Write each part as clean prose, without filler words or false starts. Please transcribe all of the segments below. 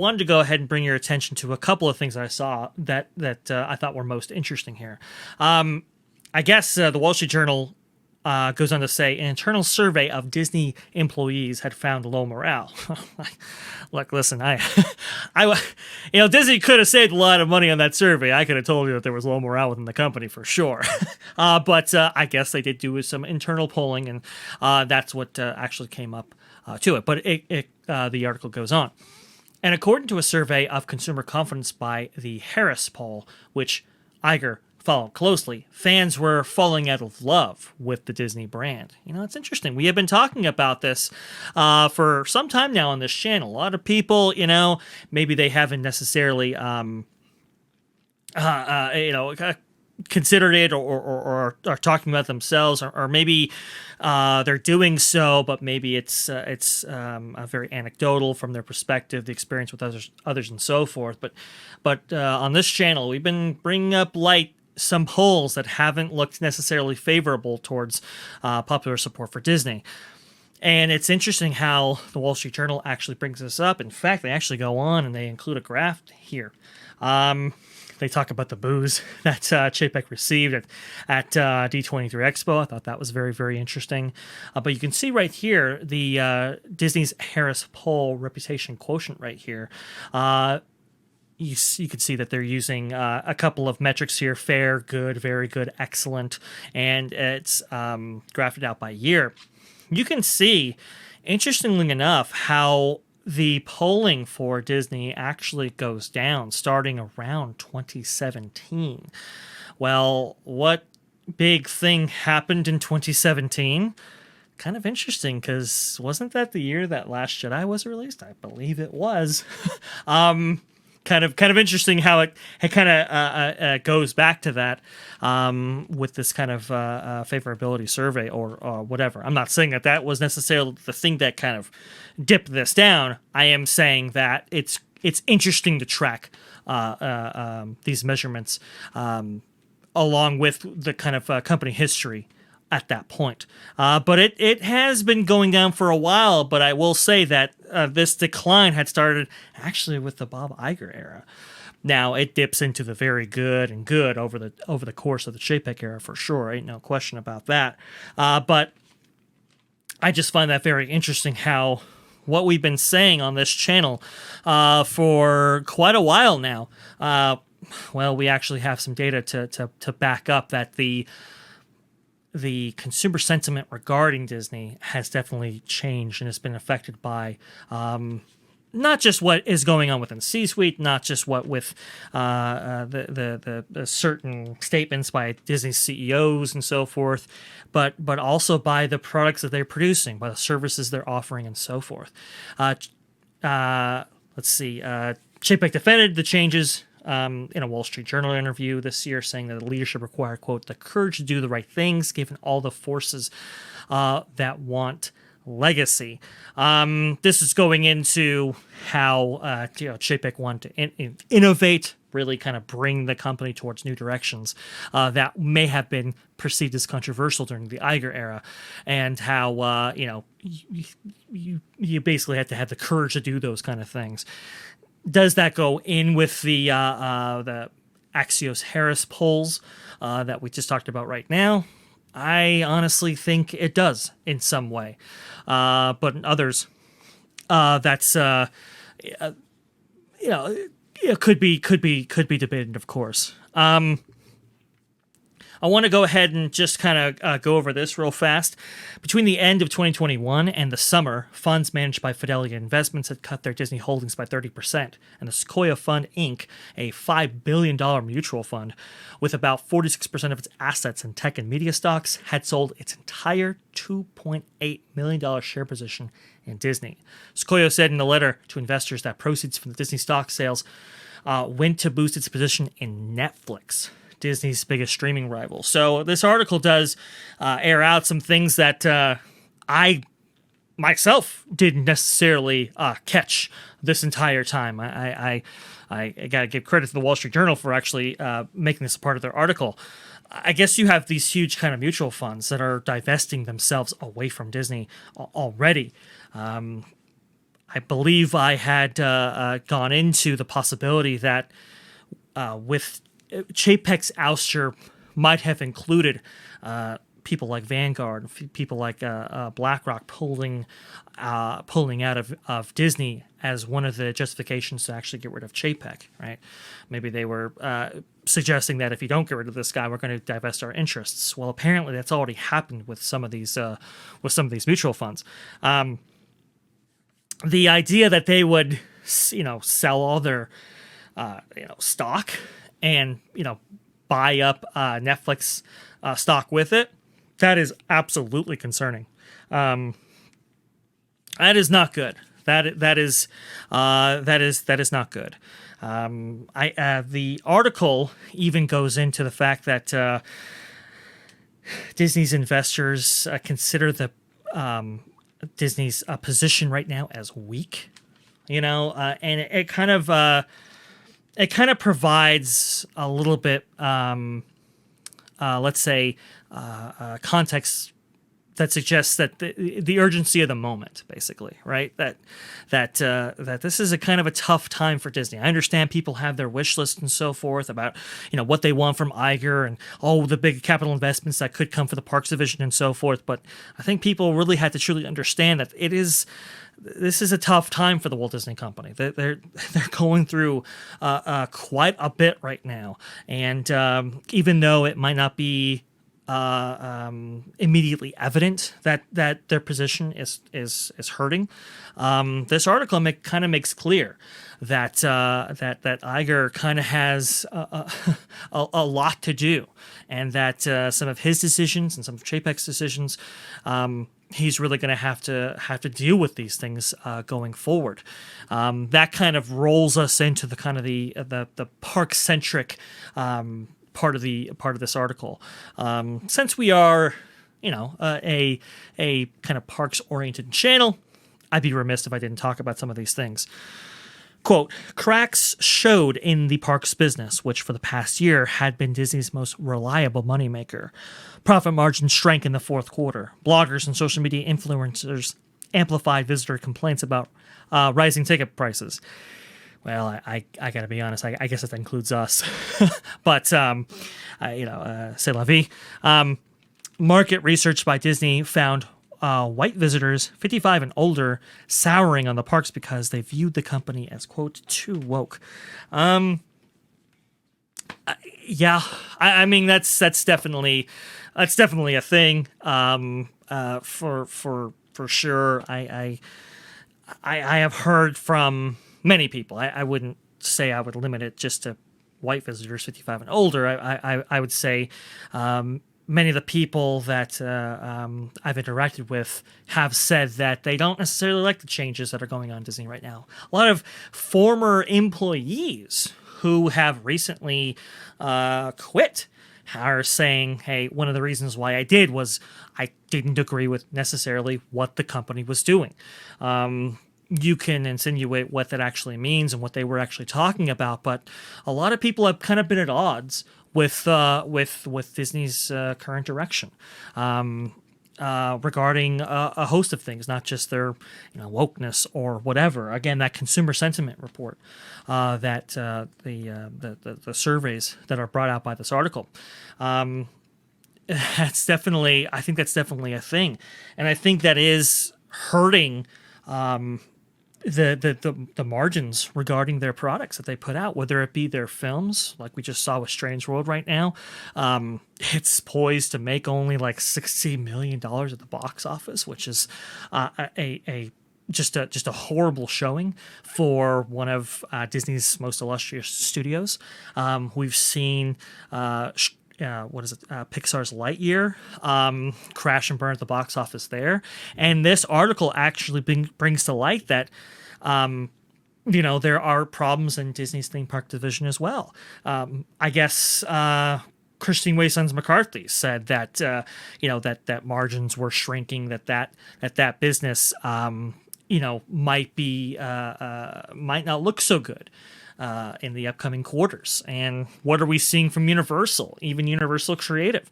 wanted to go ahead and bring your attention to a couple of things that I saw that I thought were most interesting here. I guess the Wall Street Journal goes on to say an internal survey of Disney employees had found low morale. Look, listen, Disney could have saved a lot of money on that survey. I could have told you that there was low morale within the company for sure. But I guess they did do some internal polling, and that's what actually came up to it. But the article goes on. And according to a survey of consumer confidence by the Harris poll, which Iger followed closely, fans were falling out of love with the Disney brand. It's interesting. We have been talking about this for some time now on this channel. A lot of people, maybe they haven't necessarily, considered it or are talking about themselves, or maybe they're doing so, but maybe it's very anecdotal from their perspective, the experience with others and so forth. But on this channel, we've been bringing up some polls that haven't looked necessarily favorable towards popular support for Disney. And it's interesting how the Wall Street Journal actually brings this up. In fact, they actually go on and they include a graph here. They talk about the boos that Chapek received at D23 Expo. I thought that was very, very interesting. But you can see right here the Disney's Harris poll reputation quotient right here. You can see that they're using a couple of metrics here: fair, good, very good, excellent, and it's graphed out by year. You can see, interestingly enough, how the polling for Disney actually goes down starting around 2017. Well, what big thing happened in 2017? Kind of interesting, because wasn't that the year that Last Jedi was released? I believe it was. Kind of interesting how it kind of goes back to that with this kind of favorability survey or whatever. I'm not saying that was necessarily the thing that kind of dipped this down. I am saying that it's interesting to track these measurements along with the kind of company history at that point. But it has been going down for a while, but I will say that this decline had started actually with the Bob Iger era. Now, it dips into the very good and good over the course of the Chapek era for sure. Ain't no question about that. But I just find that very interesting how what we've been saying on this channel for quite a while now, we actually have some data to back up that the consumer sentiment regarding Disney has definitely changed and has been affected by not just what is going on within C-suite, not just what with the certain statements by Disney CEOs and so forth, but also by the products that they're producing, by the services they're offering, and so forth. Let's see. Chapek defended the changes in a Wall Street Journal interview this year, saying that the leadership required, quote, the courage to do the right things, given all the forces that want legacy. This is going into how Chapek wanted to innovate, really kind of bring the company towards new directions that may have been perceived as controversial during the Iger era, and how you basically had to have the courage to do those kind of things. Does that go in with the Axios Harris polls that we just talked about right now? I honestly think it does in some way, but in others, that's could be debated, of course. I want to go ahead and just kind of go over this real fast. Between the end of 2021 and the summer, funds managed by Fidelity Investments had cut their Disney holdings by 30%, and the Sequoia Fund, Inc., a $5 billion mutual fund with about 46% of its assets in tech and media stocks, had sold its entire $2.8 million share position in Disney. Sequoia said in a letter to investors that proceeds from the Disney stock sales went to boost its position in Netflix, Disney's biggest streaming rival. So this article does air out some things that I myself didn't necessarily catch this entire time. I got to give credit to the Wall Street Journal for actually making this a part of their article. I guess you have these huge kind of mutual funds that are divesting themselves away from Disney already. I I believe I had gone into the possibility that with Chapek's ouster might have included people like Vanguard, people like BlackRock pulling out of Disney as one of the justifications to actually get rid of Chapek, right? Maybe they were suggesting that if you don't get rid of this guy, we're going to divest our interests. Well, apparently that's already happened with some of these mutual funds. The idea that they would, sell all their, stock and buy up Netflix stock with it, that is absolutely concerning. That is not good. That is not good. The article even goes into the fact that Disney's investors consider the Disney's position right now as weak, and it kind of provides a little bit, let's say, context that suggests that the urgency of the moment, basically, right? That this is a kind of a tough time for Disney. I understand people have their wish list and so forth about what they want from Iger and all the big capital investments that could come for the parks division and so forth. But I think people really had to truly understand that this is a tough time for the Walt Disney Company. They're going through quite a bit right now, and even though it might not be immediately evident that their position is hurting, this article kind of makes clear that Iger kind of has a lot to do, and that some of his decisions and some of Chapek's decisions, he's really going to have to deal with these things going forward. That kind of rolls us into the kind of the park centric part of this article. Since we are, a kind of parks oriented channel, I'd be remiss if I didn't talk about some of these things. Quote, cracks showed in the parks business, which for the past year had been Disney's most reliable moneymaker. Profit margins shrank in the fourth quarter. Bloggers and social media influencers amplified visitor complaints about rising ticket prices. Well, I got to be honest. I guess that includes us, but c'est la vie. Market research by Disney found white visitors 55 and older souring on the parks because they viewed the company as, quote, too woke. Yeah, I mean that's definitely a thing. For sure. I have heard from many people. I wouldn't say I would limit it just to white visitors 55 and older. I would say many of the people that I've interacted with have said that they don't necessarily like the changes that are going on in Disney right now. A lot of former employees who have recently quit are saying, hey, one of the reasons why I did was I didn't agree with necessarily what the company was doing. You can insinuate what that actually means and what they were actually talking about, but a lot of people have kind of been at odds with Disney's current direction regarding a host of things, not just their wokeness or whatever. Again, that consumer sentiment report, that the surveys that are brought out by this article. I think that's definitely a thing, and I think that is hurting the margins regarding their products that they put out, whether it be their films, like we just saw with Strange World right now. It's poised to make only like $60 million at the box office, which is just a horrible showing for one of Disney's most illustrious studios. We've seen Pixar's Lightyear crash and burn at the box office there, and this article actually brings to light that there are problems in Disney's theme park division as well. I guess Christine Waysons McCarthy said that that margins were shrinking, that business might not look so good in the upcoming quarters. And what are we seeing from Universal? Even Universal Creative,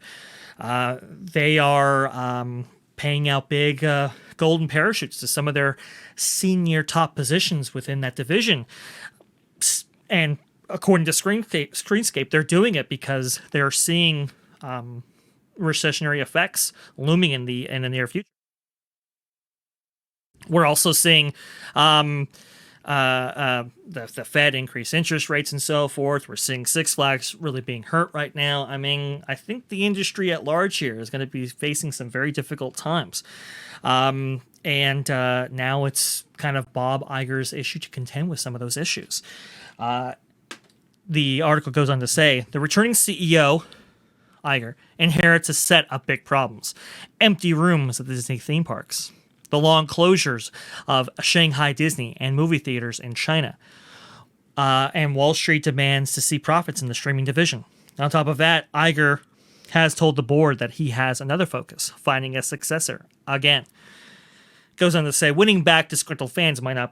they are paying out big golden parachutes to some of their senior top positions within that division. And according to Screenscape, they're doing it because they're seeing recessionary effects looming in the near future. We're also seeing the Fed increase interest rates and so forth. We're seeing Six Flags really being hurt right now. I mean, I think the industry at large here is going to be facing some very difficult times. And now it's kind of Bob Iger's issue to contend with some of those issues. The article goes on to say, the returning CEO, Iger, inherits a set of big problems. Empty rooms at the Disney theme parks. The long closures of Shanghai Disney and movie theaters in China. And Wall Street demands to see profits in the streaming division. On top of that, Iger has told the board that he has another focus, finding a successor again. Goes on to say, winning back disgruntled fans might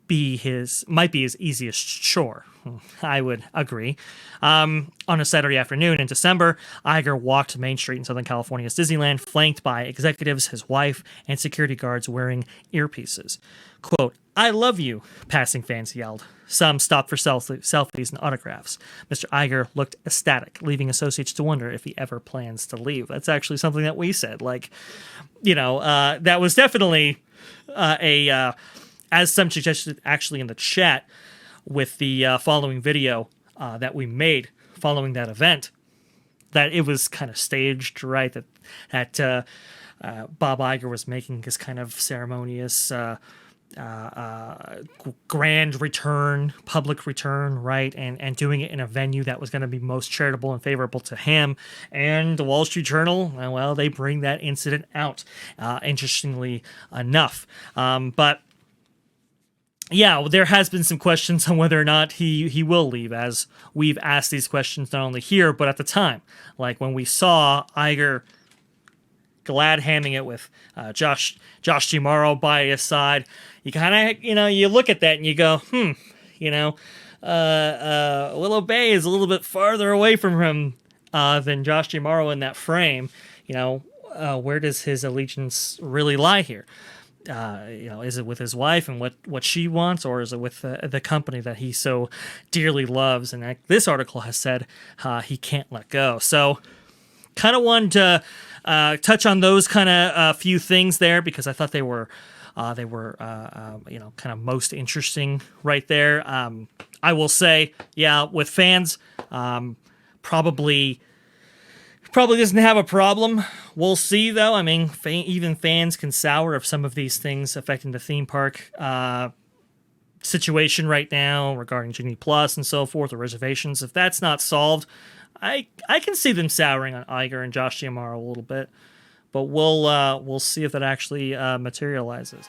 be his easiest chore. I would agree. On a Saturday afternoon in December, Iger walked Main Street in Southern California's Disneyland, flanked by executives, his wife, and security guards wearing earpieces. Quote, "I love you," passing fans yelled. Some stopped for selfies and autographs. Mr. Iger looked ecstatic, leaving associates to wonder if he ever plans to leave. That's actually something that we said. Like, that was definitely as some suggested actually in the chat with the following video that we made following that event, that it was kind of staged, right? That Bob Iger was making his kind of ceremonious grand return, public return, right? And doing it in a venue that was going to be most charitable and favorable to him. And the Wall Street Journal, well, they bring that incident out, interestingly enough. But yeah, there has been some questions on whether or not he will leave, as we've asked these questions not only here, but at the time. Like when we saw Iger glad handing it with Josh Giamaro by his side, you kind of, you look at that and you go, Willow Bay is a little bit farther away from him than Josh Giamaro in that frame. Where does his allegiance really lie here? Is it with his wife and what she wants, or is it with the company that he so dearly loves? And this article has said he can't let go. So kind of wanted to touch on those kind of few things there, because I thought they were kind of most interesting right there. I will say, yeah, with fans, probably doesn't have a problem. We'll see, though. I mean, even fans can sour of some of these things affecting the theme park situation right now regarding Genie Plus and so forth, or reservations. If that's not solved, I can see them souring on Iger and Josh Giamaro a little bit. But we'll see if that actually materializes.